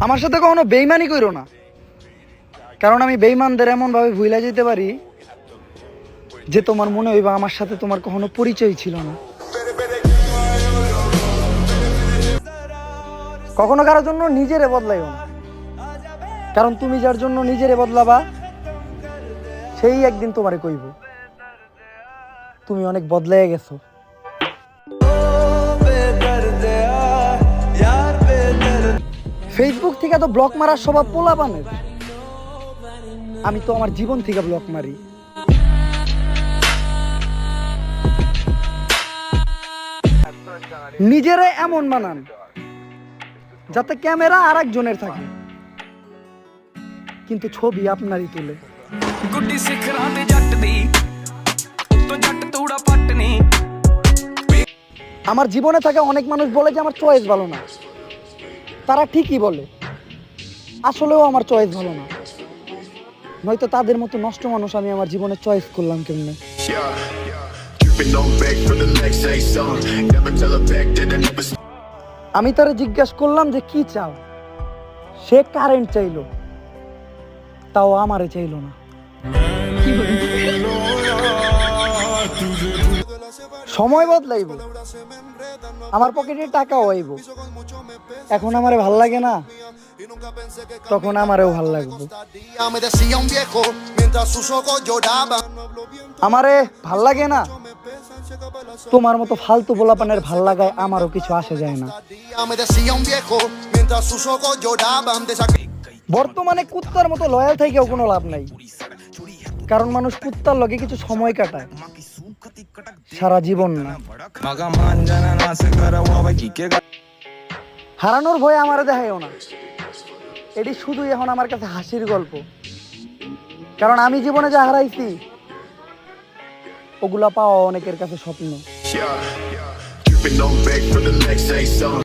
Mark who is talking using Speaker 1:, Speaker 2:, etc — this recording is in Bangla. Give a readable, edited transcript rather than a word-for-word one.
Speaker 1: আমার সাথে কখনো বেইমানি করো না, কারণ আমি বেইমানদের এমন ভাবে ভুলে যেতে পারি যে তোমার মনে হইবা আমার সাথে তোমার কখনো পরিচয় ছিল না। কখনো কারোর জন্য নিজেরে বদলাইও না, কারণ তুমি যার জন্য নিজেরে বদলাবা সেই একদিন তোমারে কইব তুমি অনেক বদলাইয়া গেছো। ফেসবুক থেকে তো ব্লক মারার স্বভাব পোলাপানের, আমি তো আমার জীবন থেকে ব্লক মারি। নিজেরে এমন বানান যাতে ক্যামেরা আর একজনের থাকে কিন্তু ছবি আপনারই তুলে।
Speaker 2: ਗੁੱਡੀ ਸਿਖਰਾਂ ਤੇ ਜੱਟ ਦੀ ਉੱਤੋਂ ਜੱਟ ਤੂੜਾ ਪੱਟਨੀ।
Speaker 1: আমার জীবনে থাকা অনেক মানুষ বলে যে আমার চয়েস ভালো না, তারা ঠিকই বলে, আসলেও আমার চয়েস ভালো না, নয়তো তাদের মতো নষ্ট মানুষ আমি আমার জীবনে চয়েস করলাম কেমনে। আমি তারে জিজ্ঞাসা করলাম যে কি চাও, সে কারেন্ট চাইলো, তাও আমারে চাইলো না। সময় বদলাইব, আমার পকেটে টাকাও আইব, এখন আমারে ভাল লাগে না, তখন আমারেও ভাল লাগবে। আমারে ভাল লাগে না, তোমার মতো ফালতু পোলাপানের ভাল লাগায় আমারও কিছু আসে যায় না। বর্তমানে কুত্তার মতো লয়াল থেকেও কোনো লাভ নাই, কারণ মানুষ কুত্তার লগে কিছু সময় কাটায়, সারা জীবন না। হারানোর ভয় আমারে দেখায়ও না, এটি শুধুই এখন আমার কাছে হাসির গল্প, কারণ আমি জীবনে যা হারাইছি ওগুলা পাওয়া অনেকের কাছে স্বপ্ন।